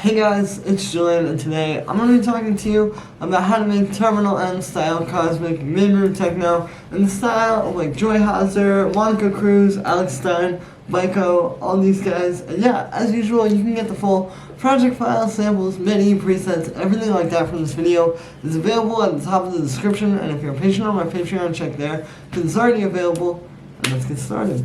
Hey guys, it's Julian, and today I'm going to be talking to you about how to make terminal end style cosmic mid-room techno in the style of like Joy Hauser, Monica Cruz, Alex Stein, Baiko, all these guys. And yeah, as usual, you can get the full project file, samples, MIDI, presets, everything like that from this video is available at the top of the description. And if you're a patron on my Patreon, check there because it's already available. And let's get started.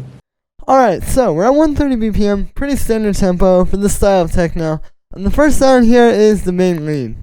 Alright, so we're at 130 BPM, pretty standard tempo for this style of techno. And the first sound here is the main lead.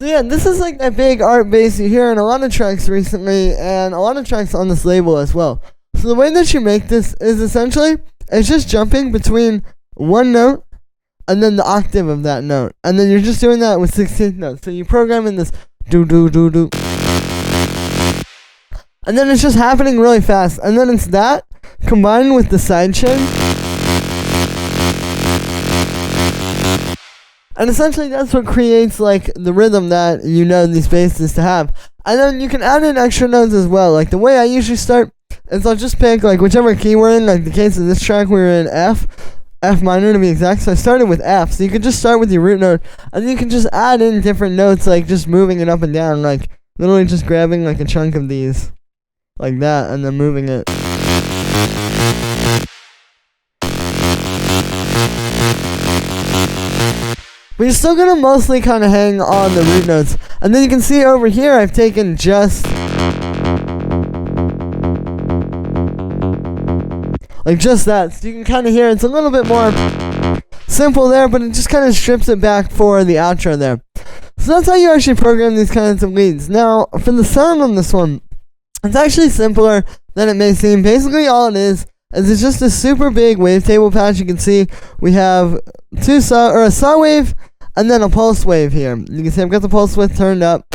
So yeah, this is like that big art bass you hear in a lot of tracks recently, and a lot of tracks on this label as well. So the way that you make this is essentially, it's just jumping between one note and then the octave of that note, and then you're just doing that with 16th notes. So you program in this do do do do, and then it's just happening really fast, and then it's that combined with the side chain, and essentially that's what creates like the rhythm that you know these basses to have. And then you can add in extra notes as well. Like the way I usually start is I'll just pick like whichever key we're in. Like the case of this track, we were in F minor to be exact, so I started with F. So you could just start with your root note, and then you can just add in different notes, like just moving it up and down, like literally just grabbing like a chunk of these, like that, and then moving it. But you're still gonna mostly kind of hang on the root notes. And then you can see over here, I've taken just like just that, so you can kind of hear it's a little bit more simple there, but it just kind of strips it back for the outro there. So that's how you actually program these kinds of leads. Now, for the sound on this one, it's actually simpler than it may seem. Basically, all it is it's just a super big wavetable patch. You can see we have a saw wave and then a pulse wave here. You can see I've got the pulse width turned up.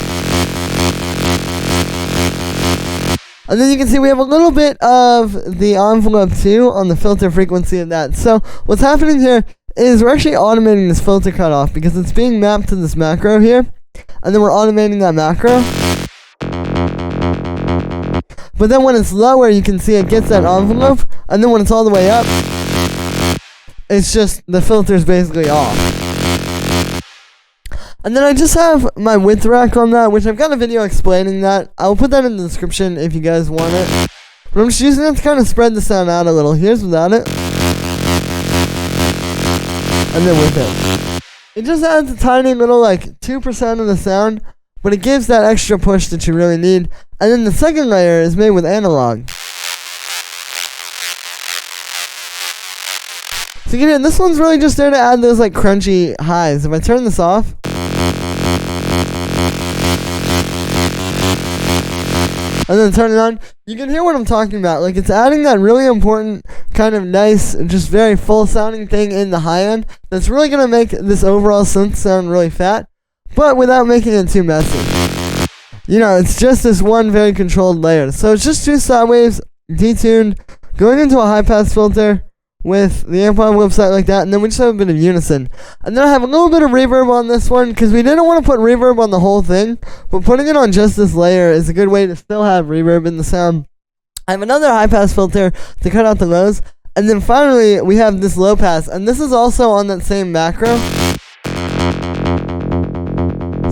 And then you can see we have a little bit of the envelope too on the filter frequency of that. So what's happening here is we're actually automating this filter cutoff because it's being mapped to this macro here. And then we're automating that macro. But then when it's lower, you can see it gets that envelope. And then when it's all the way up, it's just the filter's basically off. And then I just have my width rack on that, which I've got a video explaining that. I'll put that in the description if you guys want it. But I'm just using it to kind of spread the sound out a little. Here's without it. And then with it. It just adds a tiny little like 2% of the sound, but it gives that extra push that you really need. And then the second layer is made with analog. So you can hear this one's really just there to add those like crunchy highs. If I turn this off, and then turn it on, you can hear what I'm talking about. Like it's adding that really important kind of nice, just very full sounding thing in the high end that's really going to make this overall synth sound really fat, but without making it too messy. You know, it's just this one very controlled layer. So it's just two saw waves, detuned, going into a high pass filter with the amp on website like that, and then we just have a bit of unison. And then I have a little bit of reverb on this one because we didn't want to put reverb on the whole thing, but putting it on just this layer is a good way to still have reverb in the sound. I have another high pass filter to cut out the lows, and then finally we have this low pass, and this is also on that same macro.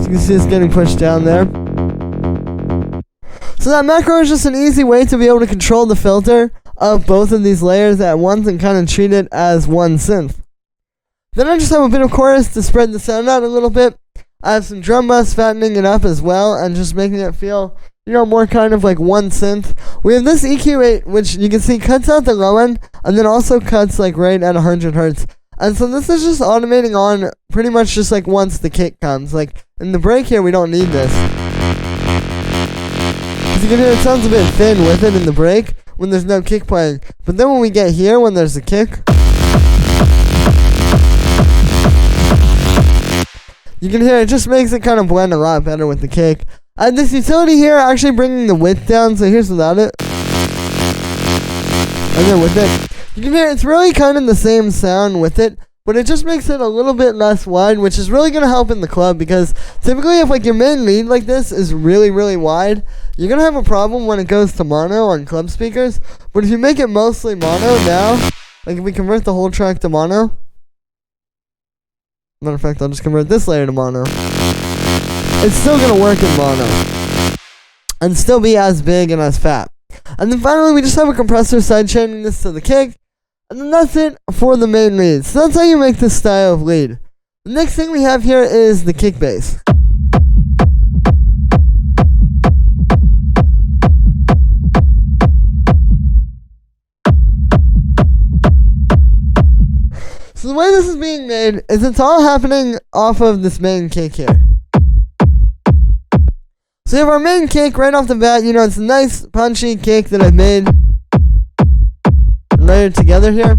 So you can see it's getting pushed down there. So that macro is just an easy way to be able to control the filter of both of these layers at once and kind of treat it as one synth. Then I just have a bit of chorus to spread the sound out a little bit. I have some drum bus fattening it up as well and just making it feel, you know, more kind of like one synth. We have this EQ8, which you can see cuts out the low end and then also cuts like right at 100 hertz. And so this is just automating on pretty much just like once the kick comes. Like in the break here, we don't need this. As you can hear, it sounds a bit thin with it in the break when there's no kick playing. But then when we get here, when there's a kick, you can hear it just makes it kind of blend a lot better with the kick. And this utility here actually bringing the width down, so here's without it. And then with it, you can hear it's really kind of the same sound with it, but it just makes it a little bit less wide, which is really going to help in the club, because typically if like your main lead like this is really, really wide, you're going to have a problem when it goes to mono on club speakers. But if you make it mostly mono now, like if we convert the whole track to mono, matter of fact, I'll just convert this layer to mono, it's still going to work in mono and still be as big and as fat. And then finally, we just have a compressor sidechaining this to the kick. And then that's it for the main lead. So that's how you make this style of lead. The next thing we have here is the kick bass. So the way this is being made is it's all happening off of this main kick here. So we have our main kick right off the bat. You know, it's a nice punchy kick that I've made and layered together here.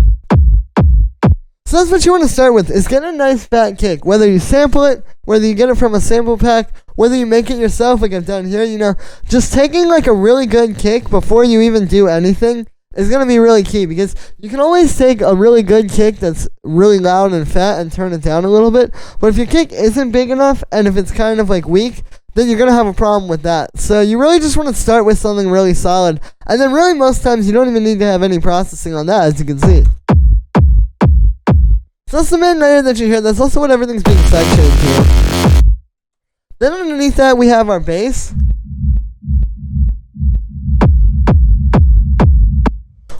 So that's what you want to start with, is get a nice fat kick. Whether you sample it, whether you get it from a sample pack, whether you make it yourself like I've done here, you know, just taking like a really good kick before you even do anything is going to be really key, because you can always take a really good kick that's really loud and fat and turn it down a little bit. But if your kick isn't big enough and if it's kind of like weak, then you're going to have a problem with that. So you really just want to start with something really solid. And then really most times you don't even need to have any processing on that, as you can see. So that's the main layer that you hear. That's also what everything's being sidechained here. Then underneath that we have our bass,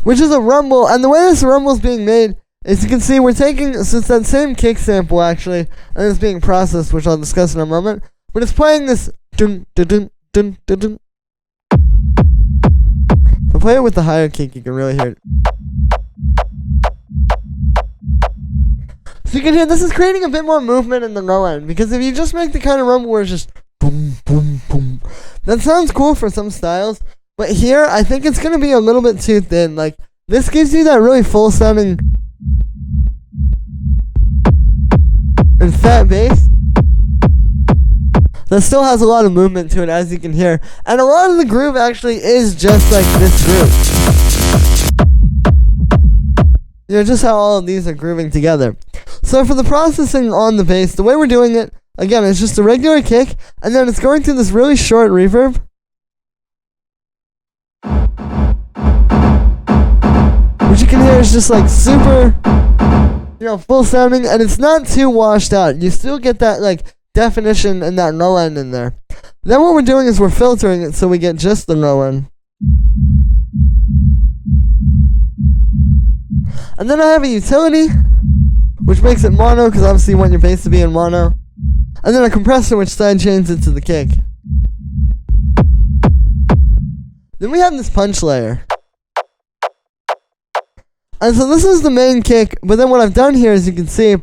which is a rumble. And the way this rumble is being made, as you can see, we're taking, so it's that same kick sample actually, and it's being processed, which I'll discuss in a moment. But it's playing this dun dun dun dun dun dun. If I play it with the higher kick, you can really hear it. So you can hear this is creating a bit more movement in the low end, because if you just make the kind of rumble where it's just boom boom boom, that sounds cool for some styles, but here I think it's gonna be a little bit too thin. Like this gives you that really full sounding and fat bass that still has a lot of movement to it, as you can hear. And a lot of the groove actually is just like this groove. You know, just how all of these are grooving together. So for the processing on the bass, the way we're doing it, again, it's just a regular kick, and then it's going through this really short reverb. Which you can hear is just like super, you know, full sounding, and it's not too washed out. You still get that like definition and that low end in there. Then what we're doing is we're filtering it so we get just the low end. And then I have a utility, which makes it mono, because obviously you want your bass to be in mono. And then a compressor, which sidechains it to the kick. Then we have this punch layer. And so this is the main kick, but then what I've done here, as you can see,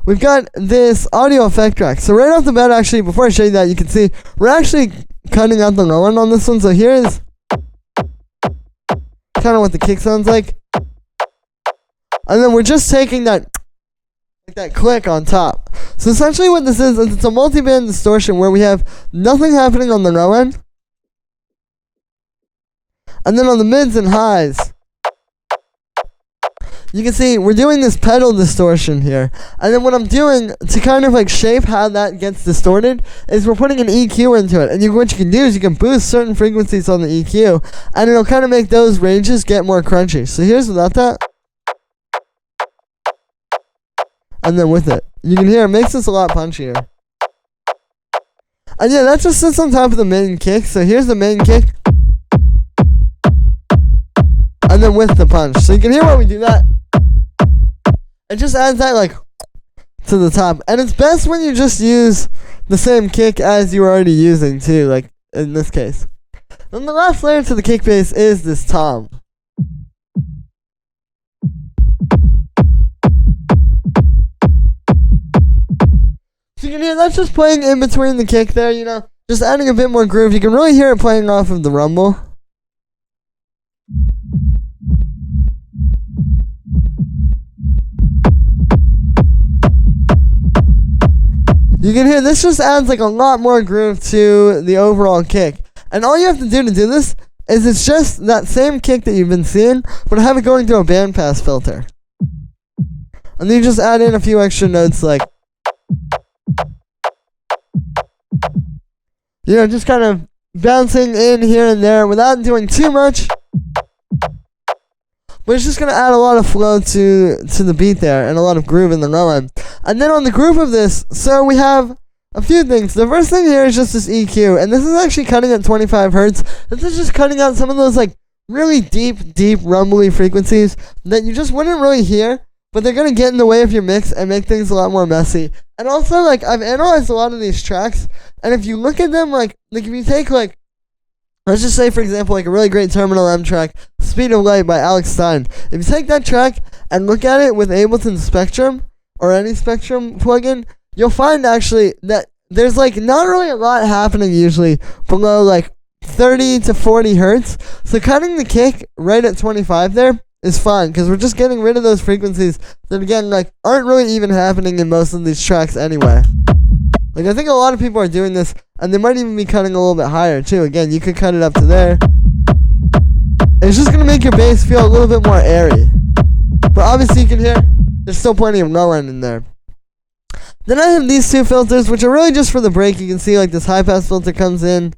we've got this audio effect track. So right off the bat, actually, before I show you that, you can see we're actually cutting out the low end on this one. So here's kind of what the kick sounds like. And then we're just taking that click on top. So essentially what this is it's a multi-band distortion where we have nothing happening on the low end. And then on the mids and highs, you can see we're doing this pedal distortion here. And then what I'm doing to kind of like shape how that gets distorted is we're putting an EQ into it. And what you can do is you can boost certain frequencies on the EQ, and it'll kind of make those ranges get more crunchy. So here's without that. And then with it, you can hear it makes this a lot punchier. And yeah, that just sits on top of the main kick. So here's the main kick. And then with the punch. So you can hear when we do that. It just adds that like to the top. And it's best when you just use the same kick as you were already using too, like in this case. Then the last layer to the kick bass is this tom. So you can hear that's just playing in between the kick there, you know, just adding a bit more groove. You can really hear it playing off of the rumble. You can hear this just adds like a lot more groove to the overall kick. And all you have to do this is it's just that same kick that you've been seeing, but have it going through a bandpass filter. And then you just add in a few extra notes like, you know, just kind of bouncing in here and there without doing too much. But it's just going to add a lot of flow to the beat there and a lot of groove in the low end. And then on the groove of this, so we have a few things. The first thing here is just this EQ, and this is actually cutting at 25 hertz. This is just cutting out some of those like really deep rumbly frequencies that you just wouldn't really hear, but they're going to get in the way of your mix and make things a lot more messy. And also, like, I've analyzed a lot of these tracks, and if you look at them, like if you take, like, let's just say, for example, like a really great Terminal M track, Speed of Light by Alex Stein. If you take that track and look at it with Ableton Spectrum, or any Spectrum plugin, you'll find actually that there's, like, not really a lot happening usually below, like, 30 to 40 hertz. So cutting the kick right at 25 there is fine, because we're just getting rid of those frequencies that, again, like, aren't really even happening in most of these tracks anyway. Like, I think a lot of people are doing this, and they might even be cutting a little bit higher, too. Again, you could cut it up to there. It's just going to make your bass feel a little bit more airy. But obviously, you can hear there's still plenty of low end in there. Then I have these two filters, which are really just for the break. You can see, like, this high-pass filter comes in,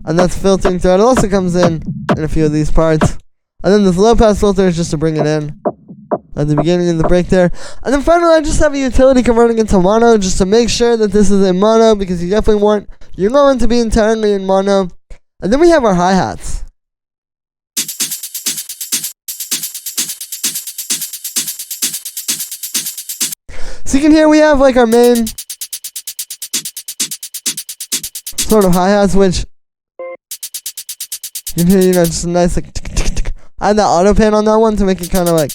and that's filtering through. It also comes in a few of these parts. And then this low-pass filter is just to bring it in at the beginning of the break there. And then finally, I just have a utility converting into mono, just to make sure that this is in mono, because you definitely want your low end to be entirely in mono. And then we have our hi-hats. So you can hear we have, like, our main sort of hi-hats, which you can hear, you know, just a nice, like, tick, tick, tick. I had that auto pan on that one to make it kind of, like,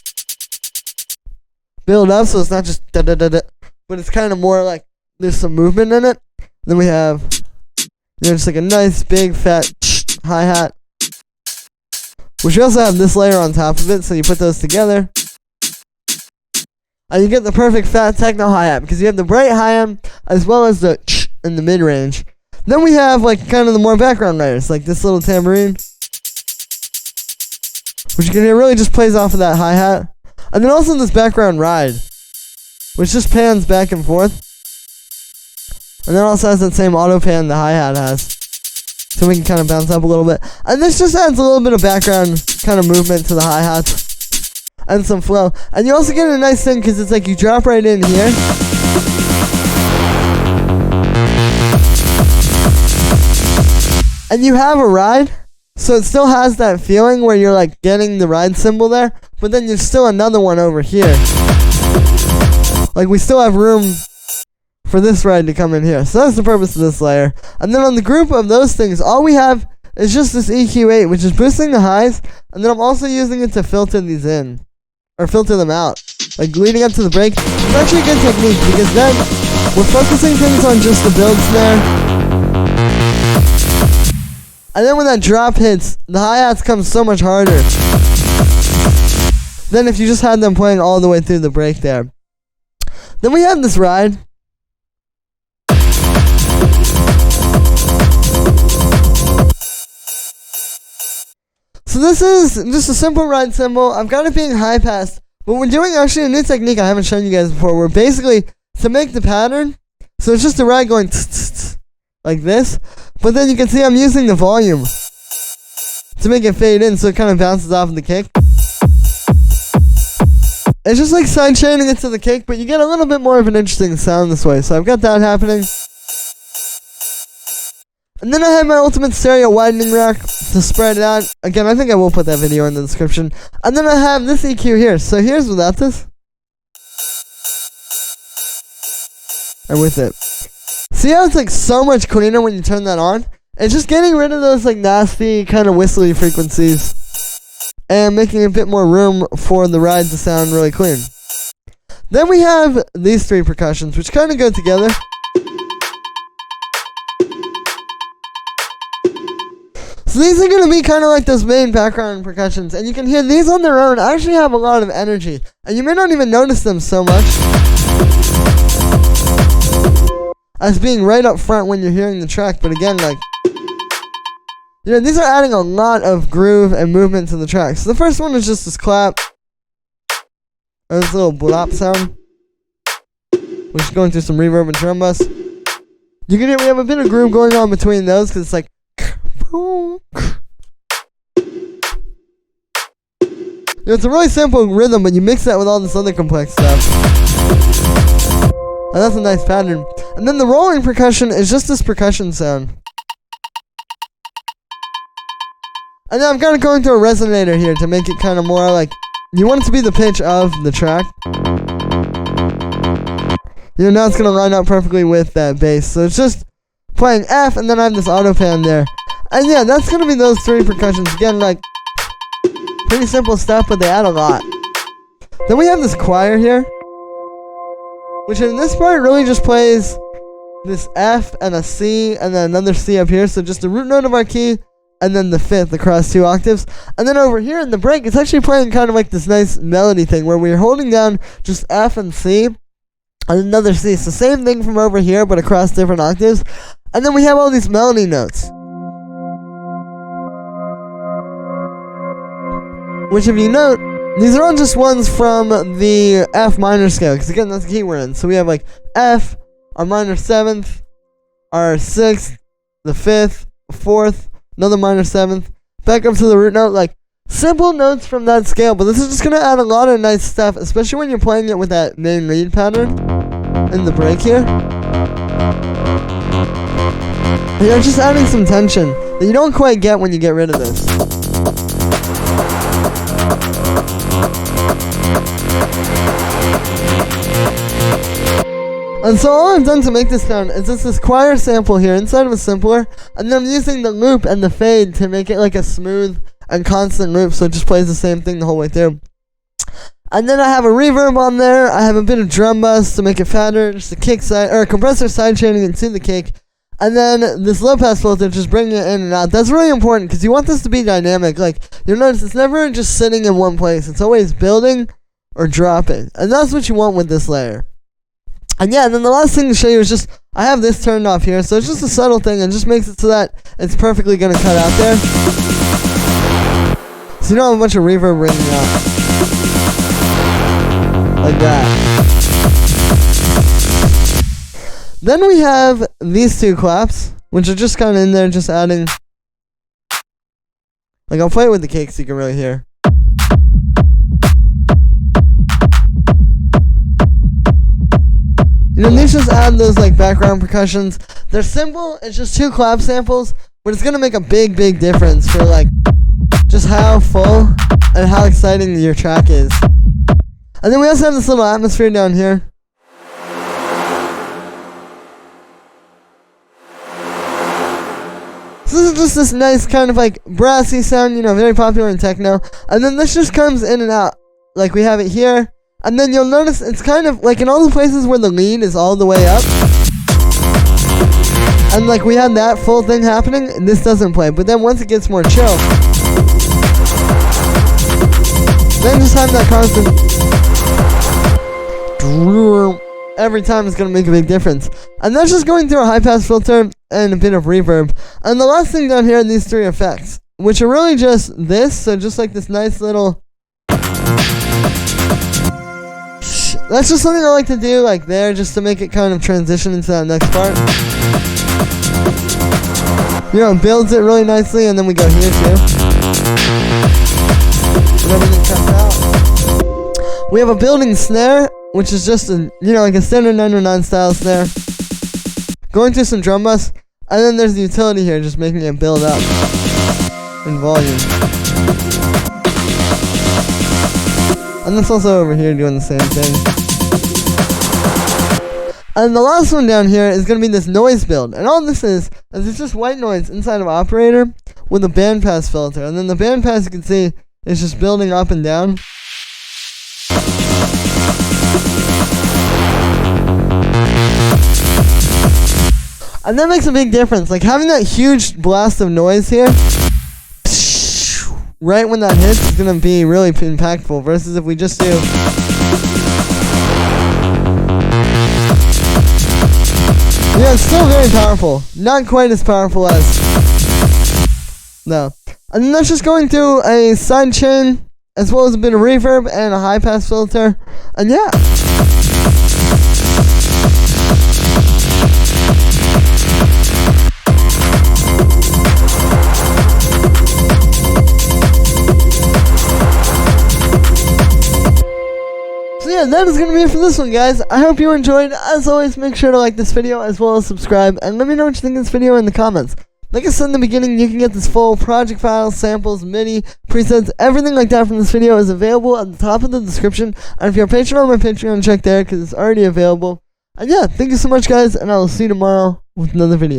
build up, so it's not just da da da da, but it's kind of more like there's some movement in it. Then we have, you know, just like a nice big fat hi-hat, which we also have this layer on top of it, so you put those together and you get the perfect fat techno hi-hat, because you have the bright high end as well as the in the mid-range. Then we have, like, kind of the more background layers, like this little tambourine, which you can hear really just plays off of that hi-hat. And then also this background ride, which just pans back and forth. And then also has that same auto pan the hi-hat has, so we can kind of bounce up a little bit. And this just adds a little bit of background kind of movement to the hi-hats and some flow. And you also get a nice thing, because it's like you drop right in here. And you have a ride, so it still has that feeling where you're, like, getting the ride cymbal there, but then there's still another one over here. Like, we still have room for this ride to come in here. So that's the purpose of this layer. And then on the group of those things, all we have is just this EQ8, which is boosting the highs, and then I'm also using it to filter these in, or filter them out, like leading up to the break. It's actually a good technique, because then we're focusing things on just the build snare. And then when that drop hits, the hi-hats come so much harder than if you just had them playing all the way through the break there. Then we have this ride. So this is just a simple ride cymbal. I've got it being high pass, but we're doing actually a new technique I haven't shown you guys before. We're basically, to make the pattern, so it's just a ride going like this, but then you can see I'm using the volume to make it fade in, so it kind of bounces off of the kick. It's just like side chaining it to the kick, but you get a little bit more of an interesting sound this way. So I've got that happening. And then I have my ultimate stereo widening rack to spread it out. Again, I think I will put that video in the description. And then I have this EQ here. So here's without this. And with it. See how it's like so much cleaner when you turn that on? It's just getting rid of those like nasty kind of whistly frequencies and making a bit more room for the ride to sound really clean. Then we have these three percussions, which kind of go together. So these are going to be kind of like those main background percussions, and you can hear these on their own actually have a lot of energy, and you may not even notice them so much as being right up front when you're hearing the track. But again, like, you know, these are adding a lot of groove and movement to the track. So the first one is just this clap. and this little blop sound, which is going through some reverb and drum bus. You can hear we have a bit of groove going on between those because it's like. It's a really simple rhythm, but you mix that with all this other complex stuff. And that's a nice pattern. And then the rolling percussion is just this percussion sound. And then I'm kind of going through a resonator here to make it kind of more like, you want it to be the pitch of the track. You know, now it's going to line up perfectly with that bass. So it's just playing F, and then I have this auto pan there. And yeah, that's going to be those three percussions. Again, like, pretty simple stuff, but they add a lot. Then we have this choir here, which in this part really just plays this F and a C and then another C up here. So just the root note of our key and then the fifth across 2 octaves. And then over here in the break, it's actually playing kind of like this nice melody thing where we're holding down just F and C and another C. So same thing from over here, but across different octaves. And then we have all these melody notes, which if you note, these are all just ones from the F minor scale, because again, that's the key we're in. So we have like F, our minor 7th, our 6th, the 5th, 4th, another minor 7th, back up to the root note, like simple notes from that scale, but this is just going to add a lot of nice stuff, especially when you're playing it with that main lead pattern in the break here. And you're just adding some tension that you don't quite get when you get rid of this. And so all I've done to make this sound is just this choir sample here inside of a sampler, and then I'm using the loop and the fade to make it like a smooth and constant loop, so it just plays the same thing the whole way through. And then I have a reverb on there, I have a bit of drum bus to make it fatter, just a kick side, or a compressor side chaining into the kick, and then this low pass filter, just bringing it in and out. That's really important, because you want this to be dynamic. Like, you'll notice it's never just sitting in one place, it's always building or dropping, and that's what you want with this layer. And yeah, and then the last thing to show you is just, I have this turned off here, so it's just a subtle thing and just makes it so that it's perfectly going to cut out there. So you don't have a bunch of reverb ringing out. Like that. Then we have these 2 claps, which are just kind of in there, just adding. Like, I'll play it with the kick so you can really hear. You know, these just add those like background percussions. They're simple, it's just 2 clap samples, but it's gonna make a big, big difference for like just how full and how exciting your track is. And then we also have this little atmosphere down here. So this is just this nice kind of like brassy sound, you know, very popular in techno. And then this just comes in and out. Like we have it here. And then you'll notice it's kind of like in all the places where the lead is all the way up. And like we had that full thing happening, and this doesn't play. But then once it gets more chill, then just have that constant. Every time it's going to make a big difference. And that's just going through a high pass filter and a bit of reverb. And the last thing down here are these 3 effects, which are really just this. So just like this nice little. That's just something I like to do like there, just to make it kind of transition into that next part. You know, it builds it really nicely, and then we go here too. And everything comes out. We have a building snare, which is just a, you know, like a standard 909 style snare. Going through some drum bus, and then there's the utility here, just making it build up in volume. And that's also over here doing the same thing. And the last one down here is going to be this noise build. And all this is it's just white noise inside of operator with a bandpass filter. And then the bandpass, you can see, is just building up and down. And that makes a big difference. Like having that huge blast of noise here, right when that hits, is going to be really impactful, versus if we just do. Yeah, it's still very powerful. Not quite as powerful as. No. And then that's just going through a side chain as well as a bit of reverb and a high pass filter. And yeah. So yeah, that is going to be it for this one, guys. I hope you enjoyed. As always, make sure to like this video as well as subscribe, and let me know what you think of this video in the comments. Like I said in the beginning, you can get this full project file, samples, MIDI, presets, everything like that from this video is available at the top of the description. And if you're a patron on my Patreon, check there because it's already available. And yeah, thank you so much, guys, and I will see you tomorrow with another video.